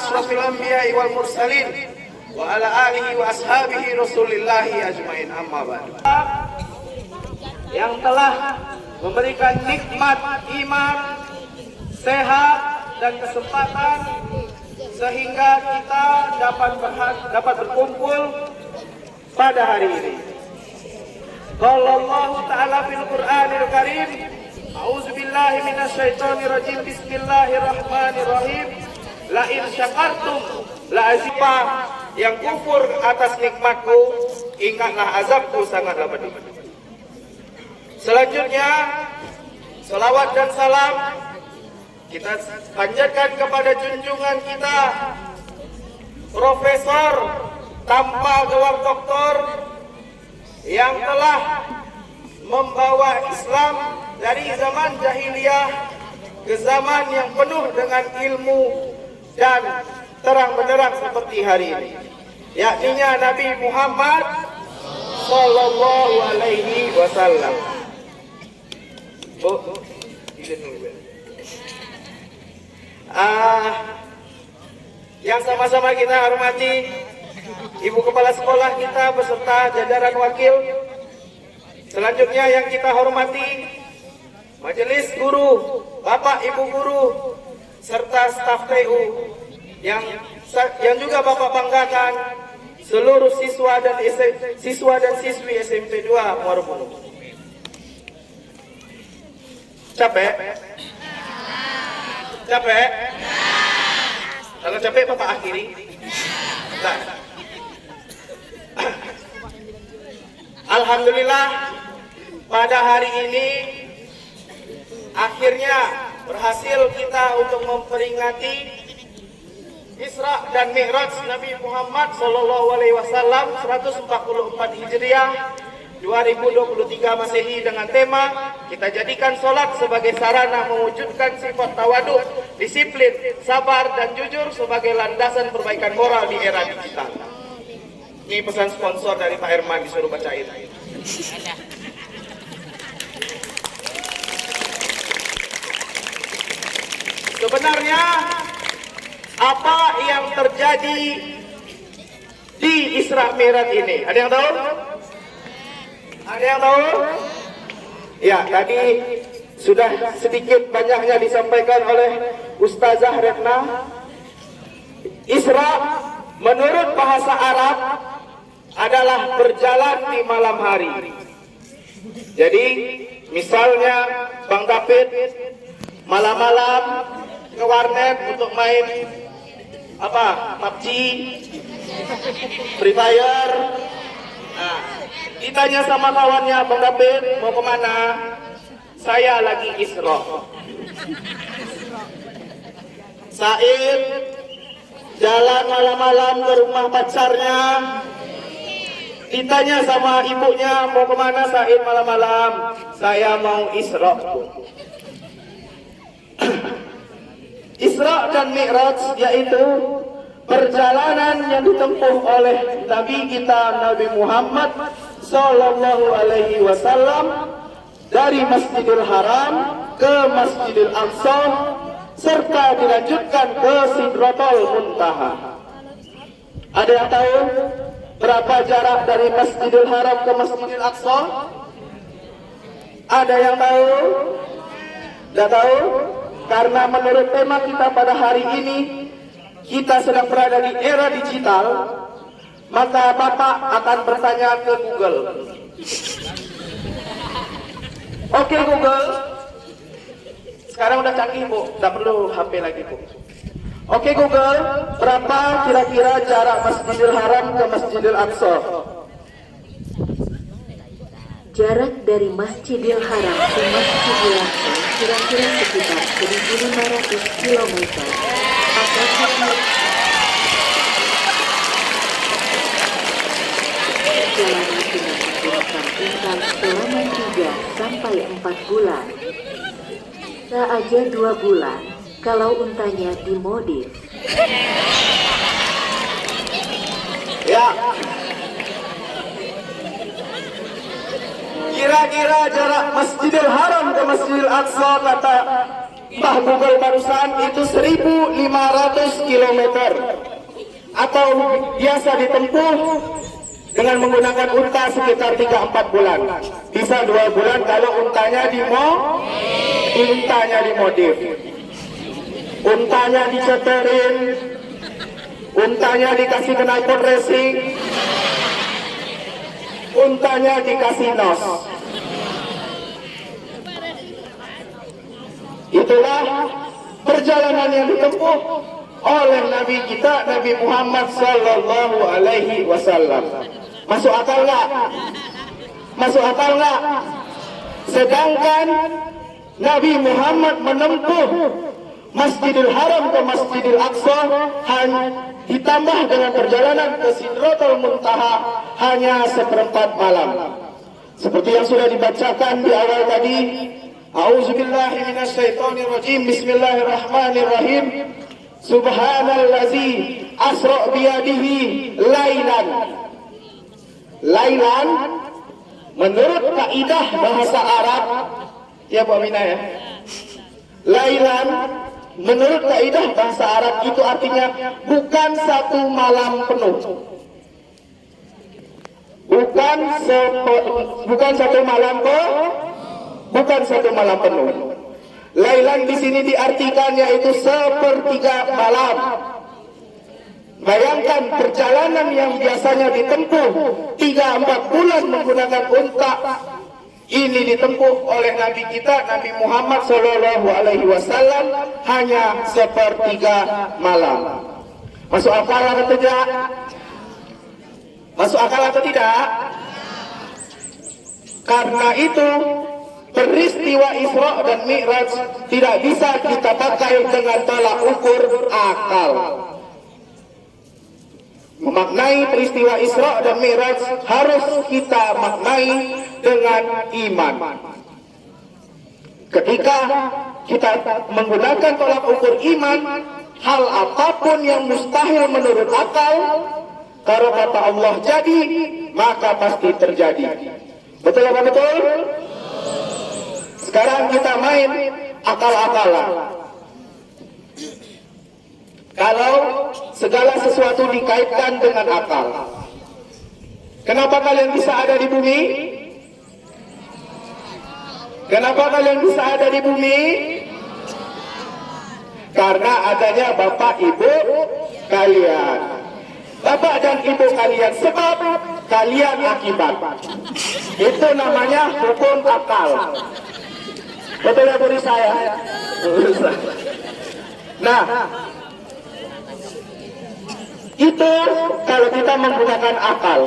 asyrafil anbiya'i wal mursalin wa ala alihi wa ashabihi rasulillahi ajmain, amma ba'du. Yang telah memberikan nikmat iman, sehat dan kesempatan sehingga kita dapat berkumpul pada hari ini. Qala Allah Ta'ala fil Qur'anil Karim, a'udzubillahi minasyaitonir rajim, bismillahirrahmanirrahim. La in syakartum la azipa, yang kufur atas nikmatku, ingatlah azabku sangatlah pedih. Selanjutnya, salawat dan salam kita panjatkan kepada junjungan kita, Profesor tanpa gelar doktor, yang telah membawa Islam dari zaman jahiliyah ke zaman yang penuh dengan ilmu dan terang benderang seperti hari ini, yakninya Nabi Muhammad Sallallahu Alaihi Wasallam. Yang sama-sama kita hormati Ibu Kepala Sekolah kita beserta jajaran wakil. Selanjutnya yang kita hormati Majelis Guru, Bapak Ibu Guru, serta staf TU yang juga Bapak banggakan, seluruh siswa dan siswi SMP 2 Muarabungu. Capek? Capek? Kalau capek Bapak akhiri. Nah. Alhamdulillah pada hari ini akhirnya berhasil kita untuk memperingati Isra dan Mi'raj Nabi Muhammad Sallallahu Alaihi Wasallam 144 Hijriah 2023 Masehi dengan tema kita jadikan sholat sebagai sarana mewujudkan sifat tawadhu, disiplin, sabar dan jujur sebagai landasan perbaikan moral di era digital. Ini pesan sponsor dari Pak Herman, disuruh bacain. Sebenarnya apa yang terjadi di Isra Mi'raj ini? Ada yang tahu? Ada yang tahu? Ya, tadi sudah sedikit banyaknya disampaikan oleh Ustazah Retna. Isra menurut bahasa Arab adalah berjalan di malam hari. Jadi misalnya Bang David malam-malam ke warnet untuk main PUBG, Free Fire. Nah, ditanya sama kawannya, Bang David mau kemana? Saya lagi Isra. Said jalan malam-malam ke rumah pacarnya, ditanya sama ibunya mau kemana Said malam-malam? Saya mau Isra. Isra dan Mi'raj yaitu perjalanan yang ditempuh oleh Nabi kita Nabi Muhammad Sallallahu Alaihi Wasallam dari Masjidil Haram ke Masjidil Aqsa serta dilanjutkan ke Sidratul Muntaha. Ada yang tahu berapa jarak dari Masjidil Haram ke Masjidil Aqsa? Ada yang tahu? Tidak tahu? Karena menurut tema kita pada hari ini, kita sedang berada di era digital, maka Bapak akan bertanya ke Google. Oke Google, sekarang udah canggih Bu, tidak perlu HP lagi Bu. Oke Google, berapa kira-kira jarak Masjidil Haram ke Masjidil Aqsa? Jarak dari Masjidil Haram ke Masjidil Aqsa kira-kira sekitar 1.500 km. Perjalanan dengan menggunakan unta selama 3 sampai 4 bulan. Bisa aja 2 bulan kalau untanya dimodif. Ya. Kira-kira jarak Masjidil Haram ke Masjidil Aqsa kata Bah Google barusan itu 1.500 km atau biasa ditempuh dengan menggunakan unta sekitar 3-4 bulan. Bisa 2 bulan kalau untanya dimodif. Untanya diceterin, untanya dikasih knalpot racing, untanya dikasih nos. Itulah perjalanan yang ditempuh oleh Nabi kita, Nabi Muhammad Sallallahu Alaihi Wasallam. Masuk akal nggak? Masuk akal nggak? Sedangkan Nabi Muhammad menempuh Masjidil Haram ke Masjidil Aqsa hanya ditambah dengan perjalanan ke Sidratul Muntaha hanya seperempat malam. Seperti yang sudah dibacakan di awal tadi, A'udzubillahi minasyaitonirrajim. Bismillahirrahmanirrahim. Subhanallazi asra biyadihi lailan. Lailan menurut kaidah bahasa Arab, ya Bu Aminah ya. Lailan menurut kaidah bahasa Arab itu artinya bukan satu malam penuh. Bukan satu malam penuh. Lailan di sini diartikan yaitu sepertiga malam. Bayangkan perjalanan yang biasanya ditempuh 3-4 bulan menggunakan unta, ini ditempuh oleh Nabi kita, Nabi Muhammad Sallallahu Alaihi Wasallam hanya sepertiga malam. Masuk akal atau tidak? Masuk akal atau tidak? Karena itu peristiwa Isra dan Mi'raj tidak bisa kita pakai dengan tolak ukur akal. Memaknai peristiwa Isra dan Mi'raj harus kita maknai dengan iman. Ketika kita menggunakan tolak ukur iman, hal apapun yang mustahil menurut akal, kalau kata Allah jadi, maka pasti terjadi. Betul apa betul? Sekarang kita main akal-akalan. Kalau segala sesuatu dikaitkan dengan akal, kenapa kalian bisa ada di bumi? Kenapa kalian bisa ada di bumi? Karena adanya bapak ibu kalian. Bapak dan ibu kalian sebab, kalian akibat. Itu namanya hukum akal. Betul ya budi saya? Nah, itu kalau kita menggunakan akal.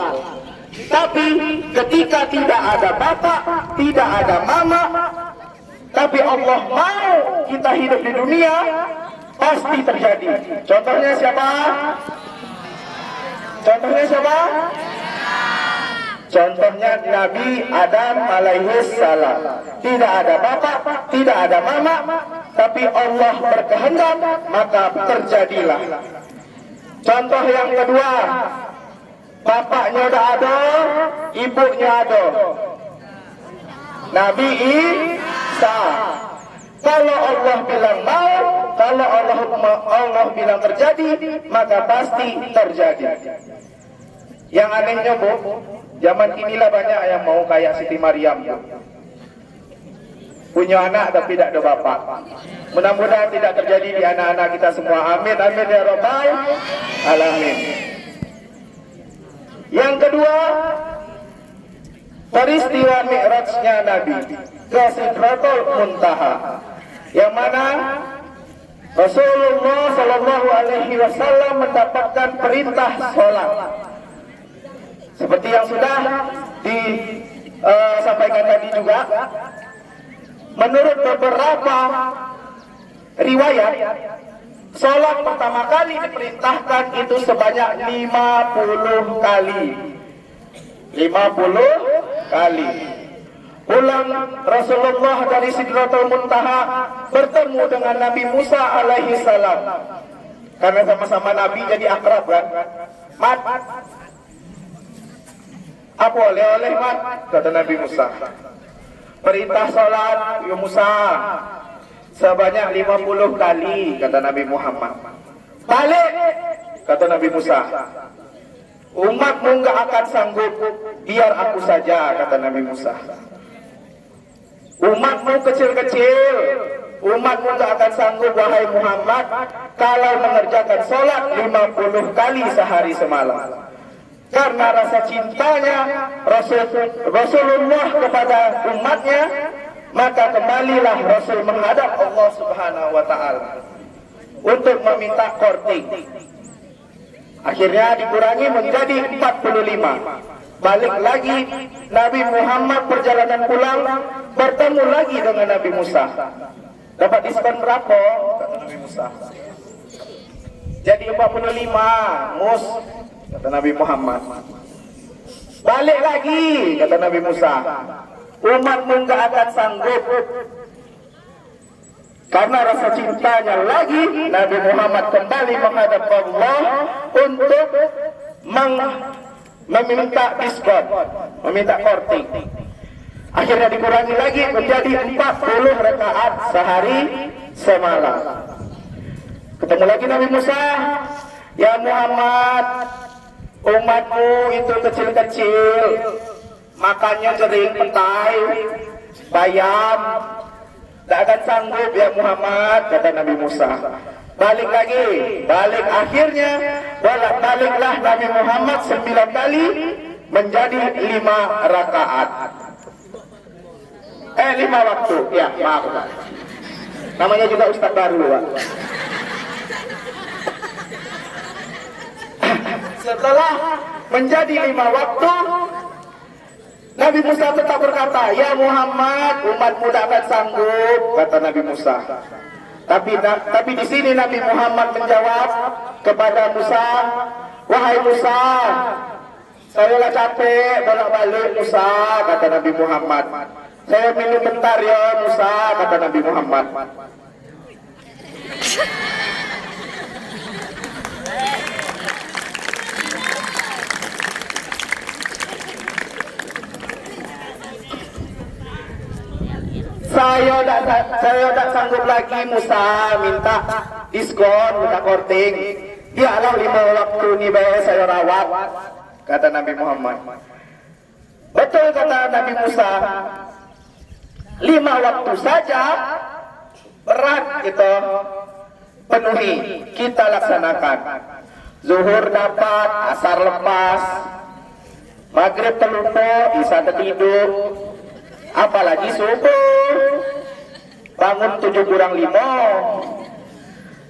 Tapi ketika tidak ada bapak, tidak ada mama, tapi Allah mau kita hidup di dunia, pasti terjadi. Contohnya siapa? Contohnya siapa? Contohnya Nabi Adam alaihi salam. Tidak ada bapak, tidak ada mama, tapi Allah berkehendak, maka terjadilah. Contoh yang kedua, bapaknya udah ada, ibunya ada. Nabi Isa. Kalau Allah bilang mau, kalau Allah bilang terjadi, maka pasti terjadi. Yang anehnya Bu, zaman inilah banyak yang mau kayak Siti Maryam, punya anak tapi tidak ada bapak. Mudah-mudahan tidak terjadi di anak-anak kita semua. Amin, amin ya rabbal alamin. Yang kedua, peristiwa Mi'rajnya Nabi ke Sidratul Muntaha, yang mana Rasulullah Sallallahu Alaihi Wasallam mendapatkan perintah sholat. Seperti yang sudah disampaikan tadi juga, menurut beberapa riwayat, sholat pertama kali diperintahkan itu sebanyak 50 kali. 50 kali. Pulang Rasulullah dari Sidratul Muntaha bertemu dengan Nabi Musa alaihi salam. Karena sama-sama Nabi jadi akrab kan. Mat, apa oleh-oleh mat? Kata Nabi Musa. Perintah sholat, ya Musa. sebanyak 50 kali, kata Nabi Muhammad. Balik, kata Nabi Musa. Umatmu nggak akan sanggup, biar aku saja, kata Nabi Musa. Umatmu kecil-kecil, umatmu nggak akan sanggup, wahai Muhammad, kalau mengerjakan sholat 50 kali sehari semalam. Karena rasa cintanya Rasulullah kepada umatnya, maka kembalilah Rasul menghadap Allah Subhanahu wa Ta'ala untuk meminta korting. Akhirnya dikurangi menjadi 45. Balik lagi Nabi Muhammad perjalanan pulang, bertemu lagi dengan Nabi Musa. Dapat diskon berapa? Kata Nabi Musa. Jadi 45 mus, kata Nabi Muhammad. Balik lagi, kata Nabi Musa. Umatmu nggak akan sanggup. Karena rasa cintanya lagi, Nabi Muhammad kembali menghadap Allah untuk meminta diskon, meminta korting. Akhirnya dikurangi lagi menjadi 40 rakaat sehari semalam. Ketemu lagi Nabi Musa. Ya Muhammad, umatmu itu kecil-kecil, makannya sering petai, bayam, tidak akan sanggup ya Muhammad, kata Nabi Musa. Balik lagi, balik, akhirnya baliklah Nabi Muhammad 9 kali menjadi 5 rakaat. 5 waktu, ya maaf Pak. Namanya juga Ustaz baru Pak. Setelah menjadi 5 waktu, Nabi Musa tetap berkata, ya Muhammad, umatmu tidak akan sanggup, kata Nabi Musa. Tapi di sini Nabi Muhammad menjawab kepada Musa, wahai Musa, saya lah capek bolak-balik Musa, kata Nabi Muhammad. Saya minum bentar ya Musa, kata Nabi Muhammad. Saya tidak sanggup lagi Musa, minta diskon, minta korting. Biarlah 5 waktu ini bayar saya rawat, kata Nabi Muhammad. Betul kata Nabi Musa, 5 waktu saja berat kita penuhi, kita laksanakan. Zuhur dapat, asar lepas, maghrib terlupa, isya tertidur, apalagi subuh bangun 7 kurang 5.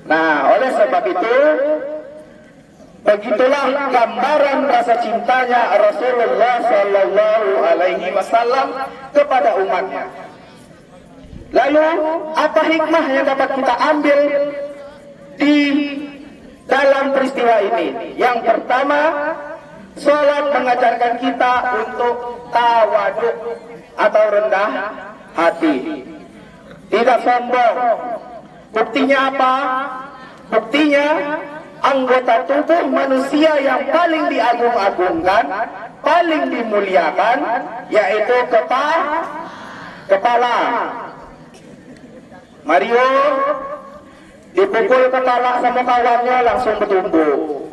Nah, oleh sebab itu, begitulah gambaran rasa cintanya Rasulullah Sallallahu Alaihi Wasallam kepada umatnya. Lalu, apa hikmah yang dapat kita ambil di dalam peristiwa ini? Yang pertama, sholat mengajarkan kita untuk tawaduk atau rendah hati, tidak sombong. Buktinya apa? Buktinya anggota tubuh manusia yang paling diagung-agungkan, paling dimuliakan, yaitu kepala. Mario dipukul kepala sama kawannya langsung bertumbuh.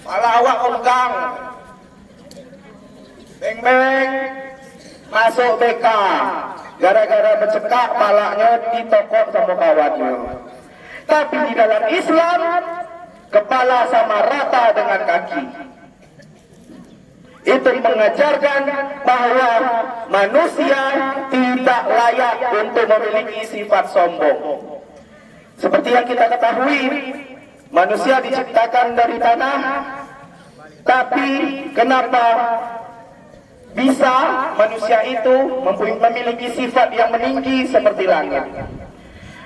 Kepala awak ongkang, beng-beng, masuk BK, gara-gara bercekak palanya ditokok sama kawannya. Tapi di dalam Islam, kepala sama rata dengan kaki. Itu mengajarkan bahwa manusia tidak layak untuk memiliki sifat sombong. Seperti yang kita ketahui, manusia diciptakan dari tanah, tapi kenapa bisa manusia itu memiliki sifat yang meninggi seperti langit?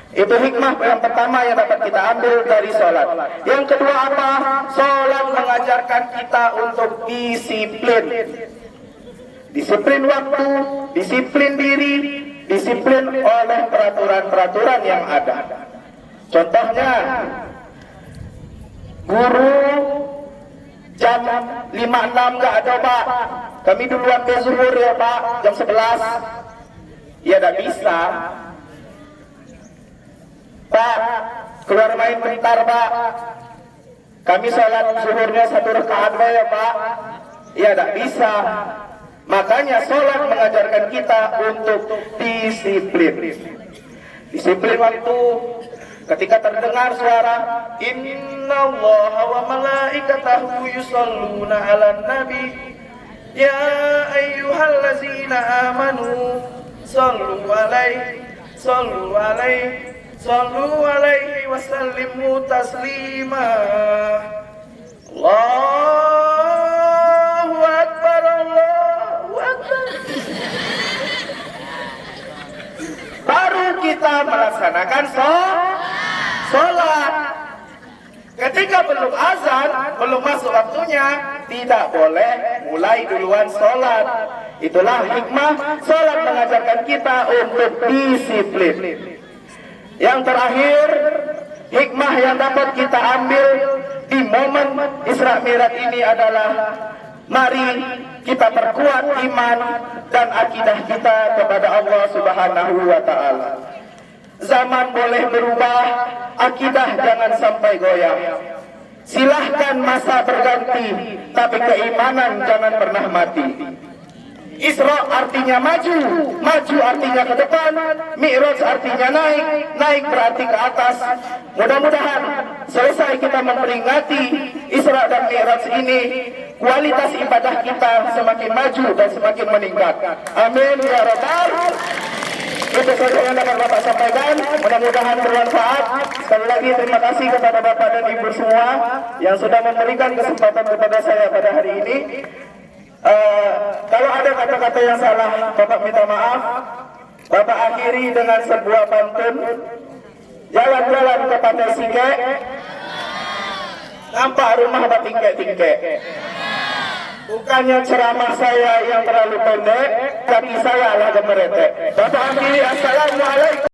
Itu hikmah yang pertama yang dapat kita ambil dari sholat. Yang kedua apa? Sholat mengajarkan kita untuk disiplin. Disiplin waktu, disiplin diri, disiplin oleh peraturan-peraturan yang ada. Contohnya, guru jam 5.06 nggak ada Pak, kami duluan ke zuhur ya Pak, jam 11. Ya tidak bisa. Pak, keluar main bentar Pak. Kami sholat zuhurnya 1 rakaat ya Pak. Ya tidak bisa. Makanya sholat mengajarkan kita untuk disiplin. Disiplin waktu. Ketika terdengar suara Innallaha wa malaikatahu yusholluna 'alan nabi ya ayyuhallazina amanu shollu alaihi wa sallimu taslima. Allahu akbar, Allahu akbar. Baru kita melaksanakan sholat. Ketika belum azan, belum masuk waktunya, tidak boleh mulai duluan sholat. Itulah hikmah sholat mengajarkan kita untuk disiplin. Yang terakhir, hikmah yang dapat kita ambil di momen Isra Mi'raj ini adalah mari kita perkuat iman dan akidah kita kepada Allah Subhanahu wa Ta'ala. Zaman boleh berubah, akidah jangan sampai goyah. Silahkan masa berganti, tapi keimanan jangan pernah mati. Isra artinya maju, maju artinya ke depan, Mi'raj artinya naik, naik berarti ke atas. Mudah-mudahan selesai kita memperingati Isra dan Mi'raj ini, kualitas ibadah kita semakin maju dan semakin meningkat. Amin ya rabbal. Itu saja yang dapat Bapak sampaikan. Mudah-mudahan bermanfaat. Sekali lagi terima kasih kepada Bapak dan Ibu semua yang sudah memberikan kesempatan kepada saya pada hari ini. Kalau ada kata-kata yang salah, Bapak minta maaf. Bapak akhiri dengan sebuah pantun. Jalan-jalan ke Pantai Sike, nampak rumah bertingkek-tingkek. Bukannya ceramah saya yang terlalu pendek, kaki saya lah gemeretek. Bapak akhiri, assalamualaikum.